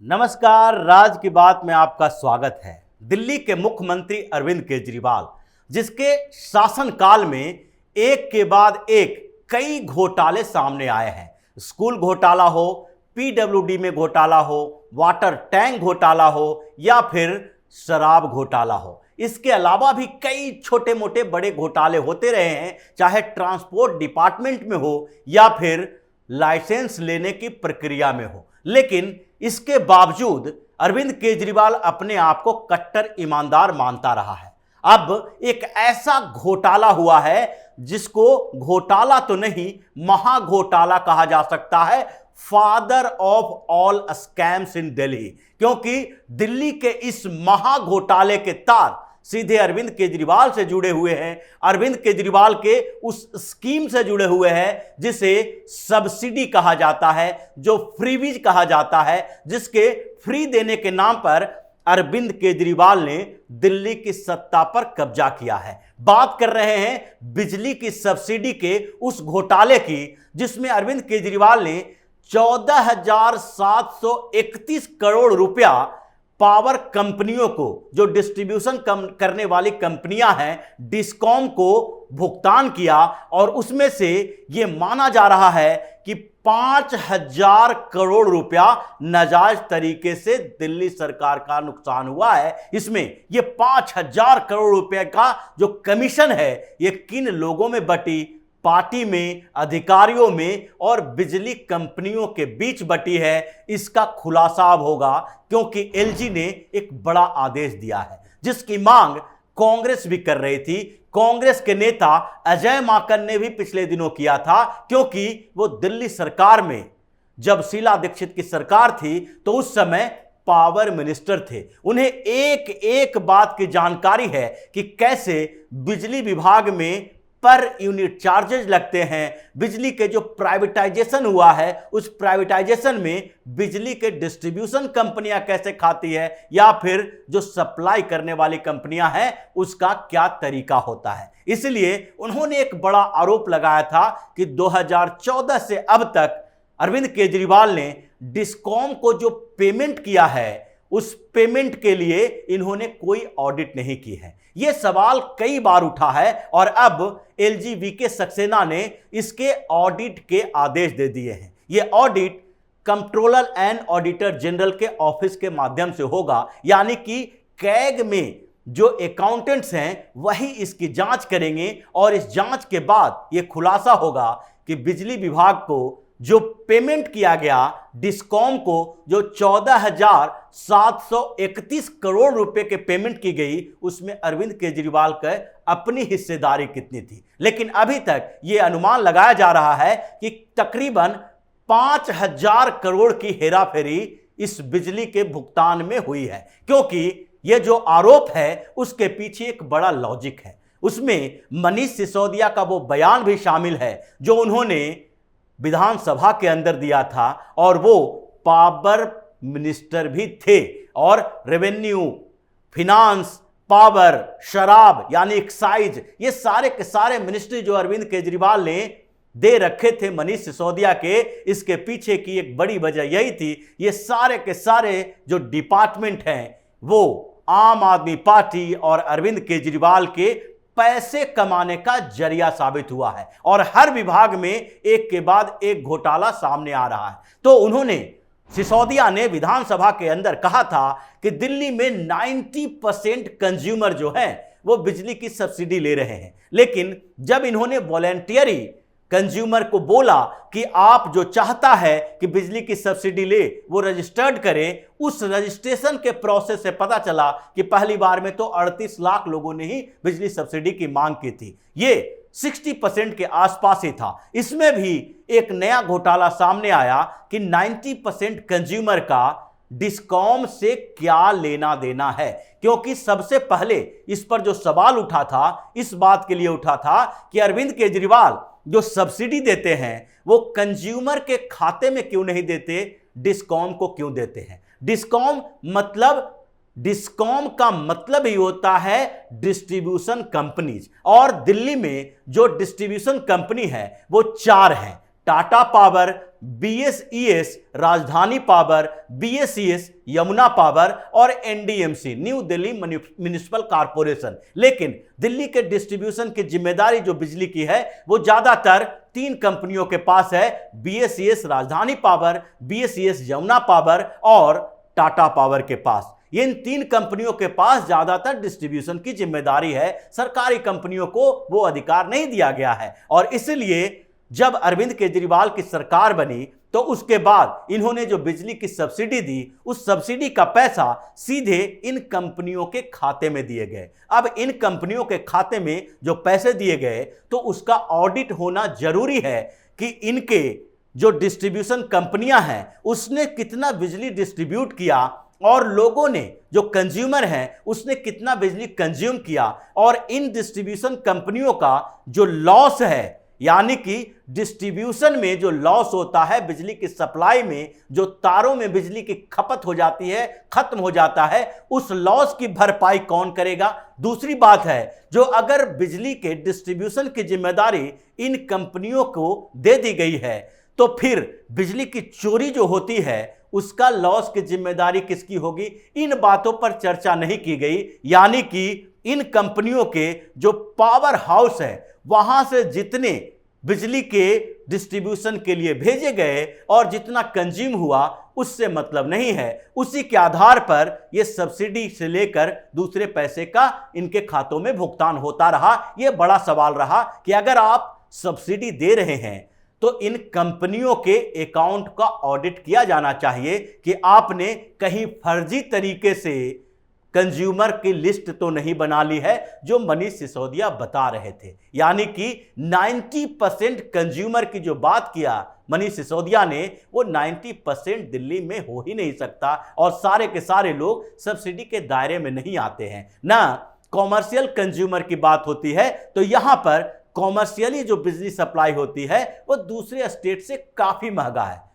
नमस्कार, राज की बात में आपका स्वागत है। दिल्ली के मुख्यमंत्री अरविंद केजरीवाल, जिसके शासनकाल में एक के बाद एक कई घोटाले सामने आए हैं। स्कूल घोटाला हो, पीडब्ल्यूडी में घोटाला हो, वाटर टैंक घोटाला हो या फिर शराब घोटाला हो, इसके अलावा भी कई छोटे मोटे बड़े घोटाले होते रहे हैं, चाहे ट्रांसपोर्ट डिपार्टमेंट में हो या फिर लाइसेंस लेने की प्रक्रिया में हो। लेकिन इसके बावजूद अरविंद केजरीवाल अपने आप को कट्टर ईमानदार मानता रहा है। अब एक ऐसा घोटाला हुआ है जिसको घोटाला तो नहीं, महाघोटाला कहा जा सकता है, फादर ऑफ ऑल स्कैम्स इन दिल्ली, क्योंकि दिल्ली के इस महाघोटाले के तार सीधे अरविंद केजरीवाल से जुड़े हुए हैं। अरविंद केजरीवाल के उस स्कीम से जुड़े हुए हैं जिसे सब्सिडी कहा जाता है, जो फ्रीबीज कहा जाता है, जिसके फ्री देने के नाम पर अरविंद केजरीवाल ने दिल्ली की सत्ता पर कब्जा किया है। बात कर रहे हैं बिजली की सब्सिडी के उस घोटाले की, जिसमें अरविंद केजरीवाल ने 14,731 करोड़ रुपया पावर कंपनियों को, जो डिस्ट्रीब्यूशन करने वाली कंपनियां हैं, डिस्कॉम को भुगतान किया। और उसमें से यह माना जा रहा है कि 5,000 करोड़ रुपया नाजायज तरीके से दिल्ली सरकार का नुकसान हुआ है। इसमें यह 5,000 करोड़ रुपए का जो कमीशन है, यह किन लोगों में बटी? पार्टी में, अधिकारियों में और बिजली कंपनियों के बीच बटी है। इसका खुलासा अब होगा, क्योंकि एलजी ने एक बड़ा आदेश दिया है जिसकी मांग कांग्रेस भी कर रही थी। कांग्रेस के नेता अजय माकन ने भी पिछले दिनों किया था, क्योंकि वो दिल्ली सरकार में जब शीला दीक्षित की सरकार थी तो उस समय पावर मिनिस्टर थे। उन्हें एक एक बात की जानकारी है कि कैसे बिजली विभाग में पर यूनिट चार्जेज लगते हैं। बिजली के जो प्राइवेटाइजेशन हुआ है, उस प्राइवेटाइजेशन में बिजली के डिस्ट्रीब्यूशन कंपनियां कैसे खाती है, या फिर जो सप्लाई करने वाली कंपनियां हैं उसका क्या तरीका होता है। इसलिए उन्होंने एक बड़ा आरोप लगाया था कि 2014 से अब तक अरविंद केजरीवाल ने डिस्कॉम को जो पेमेंट किया है, उस पेमेंट के लिए इन्होंने कोई ऑडिट नहीं की है। यह सवाल कई बार उठा है और अब एलजी सक्सेना ने इसके ऑडिट के आदेश दे दिए हैं। यह audit controller and auditor general के ऑफिस के माध्यम से होगा, यानी कि कैग में जो अकाउंटेंट्स हैं वही इसकी जांच करेंगे और इस जांच के बाद यह खुलासा होगा कि बिजली विभाग को जो पेमेंट किया गया, डिस्कॉम को जो 14,731 करोड़ रुपए के पेमेंट की गई, उसमें अरविंद केजरीवाल का अपनी हिस्सेदारी कितनी थी। लेकिन अभी तक यह अनुमान लगाया जा रहा है कि तकरीबन 5,000 करोड़ की हेराफेरी इस बिजली के भुगतान में हुई है, क्योंकि यह जो आरोप है उसके पीछे एक बड़ा लॉजिक है। उसमें मनीष सिसोदिया का वो बयान भी शामिल है जो उन्होंने विधानसभा के अंदर दिया था, और वो पावर मिनिस्टर भी थे और रेवेन्यू, फिनांस, पावर, शराब यानी एक्साइज, ये सारे के सारे मिनिस्ट्री जो अरविंद केजरीवाल ने दे रखे थे मनीष सिसोदिया के, इसके पीछे की एक बड़ी वजह यही थी, ये सारे के सारे जो डिपार्टमेंट हैं वो आम आदमी पार्टी और अरविंद केजरीवाल के पैसे कमाने का जरिया साबित हुआ है। और हर विभाग में एक के बाद एक घोटाला सामने आ रहा है। तो उन्होंने, सिसोदिया ने विधानसभा के अंदर कहा था कि दिल्ली में 90% कंज्यूमर जो हैं वो बिजली की सब्सिडी ले रहे हैं। लेकिन जब इन्होंने वॉलेंटियरी कंज्यूमर को बोला कि आप जो चाहता है कि बिजली की सब्सिडी ले वो रजिस्टर्ड करे, उस रजिस्ट्रेशन के प्रोसेस से पता चला कि पहली बार में तो 38 लाख लोगों ने ही बिजली सब्सिडी की मांग की थी। ये 60% के आसपास ही था। इसमें भी एक नया घोटाला सामने आया कि 90% कंज्यूमर का डिस्कॉम से क्या लेना देना है, क्योंकि सबसे पहले इस पर जो सवाल उठा था, इस बात के लिए उठा था कि अरविंद केजरीवाल जो सब्सिडी देते हैं वो कंज्यूमर के खाते में क्यों नहीं देते, डिस्कॉम को क्यों देते हैं। डिस्कॉम का मतलब ही होता है डिस्ट्रीब्यूशन कंपनीज, और दिल्ली में जो डिस्ट्रीब्यूशन कंपनी है वो 4 हैं, टाटा पावर, बीएसईएस राजधानी पावर, बीएसईएस यमुना पावर और NDMC new Delhi municipal corporation. लेकिन दिल्ली के डिस्ट्रीब्यूशन की जिम्मेदारी जो बिजली की है वो ज्यादातर 3 कंपनियों के पास है, बीएसईएस राजधानी पावर, बीएसईएस यमुना पावर और टाटा पावर के पास। इन 3 कंपनियों के पास ज्यादातर डिस्ट्रीब्यूशन की जिम्मेदारी है, सरकारी कंपनियों को वो अधिकार नहीं दिया गया है। और इसलिए जब अरविंद केजरीवाल की सरकार बनी तो उसके बाद इन्होंने जो बिजली की सब्सिडी दी, उस सब्सिडी का पैसा सीधे इन कंपनियों के खाते में दिए गए। अब इन कंपनियों के खाते में जो पैसे दिए गए तो उसका ऑडिट होना जरूरी है कि इनके जो डिस्ट्रीब्यूशन कंपनियां हैं उसने कितना बिजली डिस्ट्रीब्यूट किया और लोगों ने जो कंज्यूमर हैं उसने कितना बिजली कंज्यूम किया, और इन डिस्ट्रीब्यूशन कंपनियों का जो लॉस है, यानी कि डिस्ट्रीब्यूशन में जो लॉस होता है बिजली की सप्लाई में, जो तारों में बिजली की खपत हो जाती है, खत्म हो जाता है, उस लॉस की भरपाई कौन करेगा। दूसरी बात है, जो अगर बिजली के डिस्ट्रीब्यूशन की जिम्मेदारी इन कंपनियों को दे दी गई है तो फिर बिजली की चोरी जो होती है उसका लॉस की जिम्मेदारी किसकी होगी। इन बातों पर चर्चा नहीं की गई, यानी कि इन कंपनियों के जो पावर हाउस है वहां से जितने बिजली के डिस्ट्रीब्यूशन के लिए भेजे गए और जितना कंज्यूम हुआ उससे मतलब नहीं है। उसी के आधार पर यह सब्सिडी से लेकर दूसरे पैसे का इनके खातों में भुगतान होता रहा। यह बड़ा सवाल रहा कि अगर आप सब्सिडी दे रहे हैं तो इन कंपनियों के अकाउंट का ऑडिट किया जाना चाहिए कि आपने कहीं फर्जी तरीके से कंज्यूमर की लिस्ट तो नहीं बना ली है, जो मनीष सिसोदिया बता रहे थे। यानी कि 90% कंज्यूमर की जो बात किया मनीष सिसोदिया ने, वो 90% दिल्ली में हो ही नहीं सकता, और सारे के सारे लोग सब्सिडी के दायरे में नहीं आते हैं। ना कॉमर्शियल कंज्यूमर की बात होती है तो यहां पर कॉमर्शियली जो बिजली सप्लाई होती है वो दूसरे स्टेट से काफी महंगा है।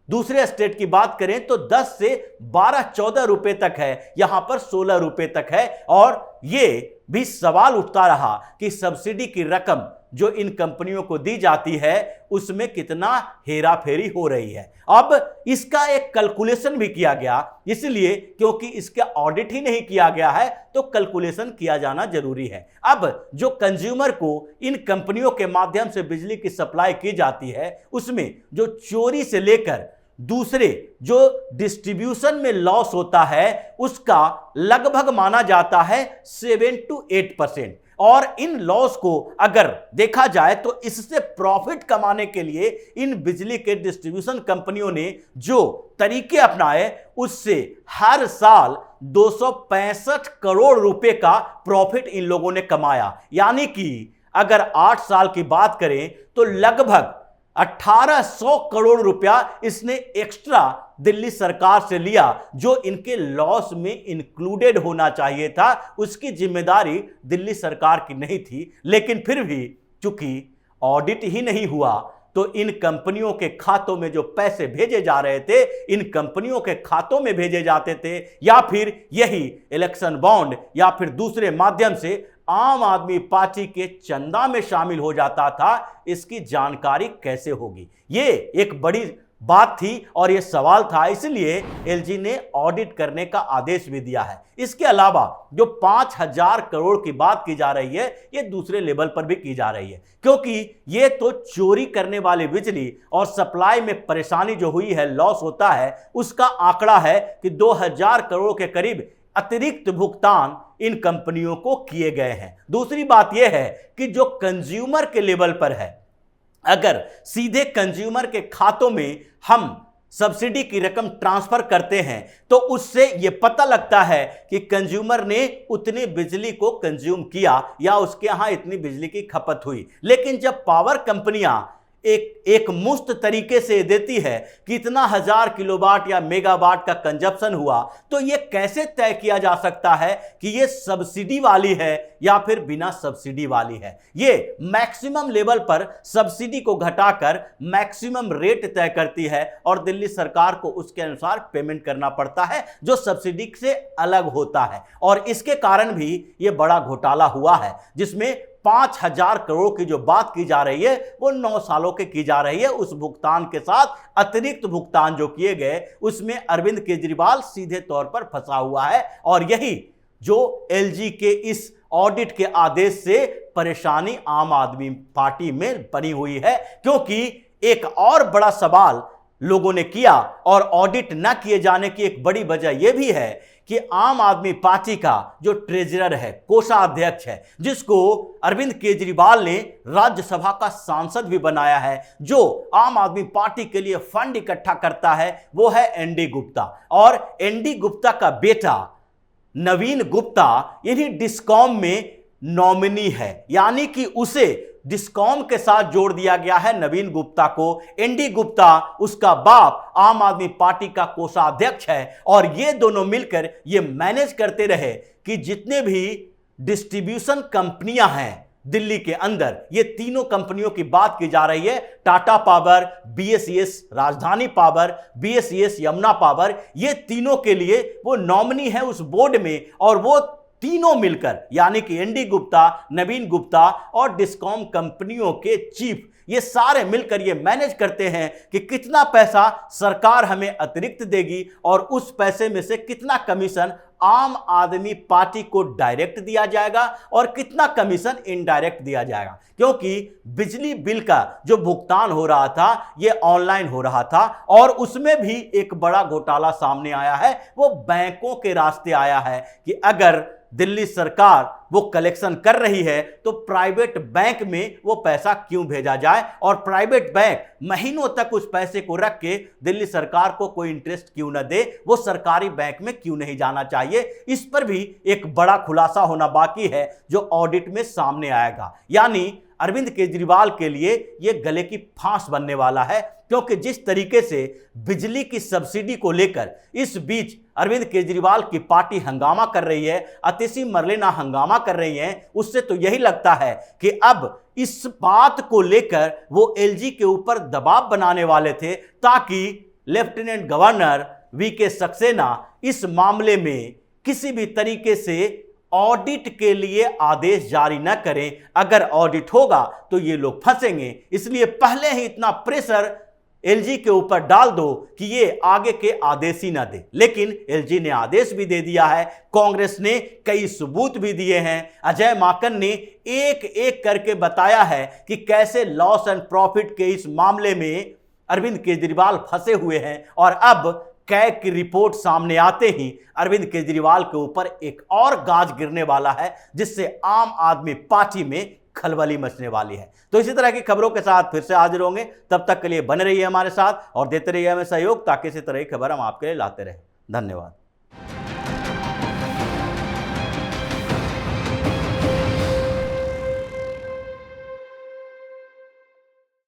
दूसरे स्टेट की बात करें तो 10 से 12-14 रुपए तक है, यहां पर 16 रुपए तक है। और ये भी सवाल उठता रहा कि सब्सिडी की रकम जो इन कंपनियों को दी जाती है उसमें कितना हेरा फेरी हो रही है। अब इसका एक कैलकुलेशन भी किया गया, इसलिए क्योंकि इसका ऑडिट ही नहीं किया गया है तो कैलकुलेशन किया जाना जरूरी है। अब जो कंज्यूमर को इन कंपनियों के माध्यम से बिजली की सप्लाई की जाती है उसमें जो चोरी से लेकर दूसरे जो डिस्ट्रीब्यूशन में लॉस होता है उसका लगभग माना जाता है 7 to 8%। और इन लॉस को अगर देखा जाए तो इससे प्रॉफिट कमाने के लिए इन बिजली के डिस्ट्रीब्यूशन कंपनियों ने जो तरीके अपनाए उससे हर साल 265 करोड़ रुपए का प्रॉफिट इन लोगों ने कमाया। यानी कि अगर 8 साल की बात करें तो लगभग 1800 करोड़ रुपया इसने एक्स्ट्रा दिल्ली सरकार से लिया, जो इनके लॉस में इंक्लूडेड होना चाहिए था। उसकी जिम्मेदारी दिल्ली सरकार की नहीं थी, लेकिन फिर भी चूंकि ऑडिट ही नहीं हुआ तो इन कंपनियों के खातों में जो पैसे भेजे जा रहे थे इन कंपनियों के खातों में भेजे जाते थे, या फिर यही इलेक्शन बॉन्ड या फिर दूसरे माध्यम से आम आदमी पार्टी के चंदा में शामिल हो जाता था। इसकी जानकारी कैसे होगी, ये एक बड़ी बात थी और ये सवाल था, इसलिए एलजी ने ऑडिट करने का आदेश भी दिया है। इसके अलावा जो 5000 करोड़ की बात की जा रही है ये दूसरे लेवल पर भी की जा रही है, क्योंकि ये तो चोरी करने वाली बिजली और सप्लाई में परेशानी जो हुई है, लॉस होता है, उसका आंकड़ा है कि 2000 करोड़ के करीब अतिरिक्त भुगतान इन कंपनियों को किए गए हैं। दूसरी बात यह है कि जो कंज्यूमर के लेवल पर है, अगर सीधे कंज्यूमर के खातों में हम सब्सिडी की रकम ट्रांसफर करते हैं तो उससे यह पता लगता है कि कंज्यूमर ने उतनी बिजली को कंज्यूम किया या उसके यहां इतनी बिजली की खपत हुई। लेकिन जब पावर कंपनियां एक मुफ्त तरीके से देती है कि इतना 1000 किलोवाट या मेगावाट का कंजप्शन हुआ, तो यह कैसे तय किया जा सकता है कि यह सब्सिडी वाली है या फिर बिना सब्सिडी वाली है। यह मैक्सिमम लेवल पर सब्सिडी को घटाकर मैक्सिमम रेट तय करती है और दिल्ली सरकार को उसके अनुसार पेमेंट करना पड़ता है जो सब्सिडी से अलग होता है। और इसके कारण भी यह बड़ा घोटाला हुआ है जिसमें 5,000 करोड़ की जो बात की जा रही है वो 9 सालों के की जा रही है। उस भुगतान के साथ अतिरिक्त भुगतान जो किए गए उसमें अरविंद केजरीवाल सीधे तौर पर फंसा हुआ है। और यही जो एलजी के इस ऑडिट के आदेश से परेशानी आम आदमी पार्टी में बनी हुई है, क्योंकि एक और बड़ा सवाल लोगों ने किया और ऑडिट न किए जाने की एक बड़ी वजह यह भी है कि आम आदमी पार्टी का जो ट्रेजरर है, कोषाध्यक्ष है, जिसको अरविंद केजरीवाल ने राज्यसभा का सांसद भी बनाया है, जो आम आदमी पार्टी के लिए फंड इकट्ठा करता है, वो है एनडी गुप्ता। और एनडी गुप्ता का बेटा नवीन गुप्ता इन्हीं डिस्कॉम में नॉमिनी है, यानी कि उसे डिस्कॉम के साथ जोड़ दिया गया है नवीन गुप्ता को। एनडी गुप्ता उसका बाप आम आदमी पार्टी का कोषाध्यक्ष है और ये दोनों मिलकर ये मैनेज करते रहे कि जितने भी डिस्ट्रीब्यूशन कंपनियां हैं दिल्ली के अंदर, ये तीनों कंपनियों की बात की जा रही है, टाटा पावर, बीएसईएस राजधानी पावर, बीएसईएस यमुना पावर, ये तीनों के लिए वो नॉमिनी है उस बोर्ड में। और वो तीनों मिलकर यानी कि एनडी गुप्ता, नवीन गुप्ता और डिस्कॉम कंपनियों के चीफ, ये सारे मिलकर ये मैनेज करते हैं कि कितना पैसा सरकार हमें अतिरिक्त देगी और उस पैसे में से कितना कमीशन आम आदमी पार्टी को डायरेक्ट दिया जाएगा और कितना कमीशन इनडायरेक्ट दिया जाएगा। क्योंकि बिजली बिल का जो भुगतान हो रहा था ये ऑनलाइन हो रहा था और उसमें भी एक बड़ा घोटाला सामने आया है, वो बैंकों के रास्ते आया है कि अगर दिल्ली सरकार वो कलेक्शन कर रही है तो प्राइवेट बैंक में वो पैसा क्यों भेजा जाए और प्राइवेट बैंक महीनों तक उस पैसे को रख के दिल्ली सरकार को कोई इंटरेस्ट क्यों न दे, वो सरकारी बैंक में क्यों नहीं जाना चाहिए। इस पर भी एक बड़ा खुलासा होना बाकी है जो ऑडिट में सामने आएगा। यानी अरविंद केजरीवाल के लिए यह गले की फांस बनने वाला है, क्योंकि जिस तरीके से बिजली की सब्सिडी को लेकर इस बीच अरविंद केजरीवाल की पार्टी हंगामा कर रही है, अतिशी मरलेना हंगामा कर रही है, उससे तो यही लगता है कि अब इस बात को लेकर वो एलजी के ऊपर दबाव बनाने वाले थे ताकि लेफ्टिनेंट गवर्नर वीके सक्सेना इस मामले में किसी भी तरीके से ऑडिट के लिए आदेश जारी न करें। अगर ऑडिट होगा तो ये लोग फंसेंगे, इसलिए पहले ही इतना प्रेशर एलजी के ऊपर डाल दो कि ये आगे के आदेश ही ना दे। लेकिन एलजी ने आदेश भी दे दिया है, कांग्रेस ने कई सबूत भी दिए हैं, अजय माकन ने एक एक करके बताया है कि कैसे लॉस एंड प्रॉफिट के इस मामले में अरविंद केजरीवाल फंसे हुए हैं। और अब कैग की रिपोर्ट सामने आते ही अरविंद केजरीवाल के ऊपर एक और गाज गिरने वाला है, जिससे आम आदमी पार्टी में खलबली मचने वाली है। तो इसी तरह की खबरों के साथ फिर से हाजिर होंगे, तब तक के लिए बने रहिए हमारे साथ और देते रहिए हमें सहयोग, ताकि इसी तरह की खबर हम आपके लिए लाते रहें। धन्यवाद।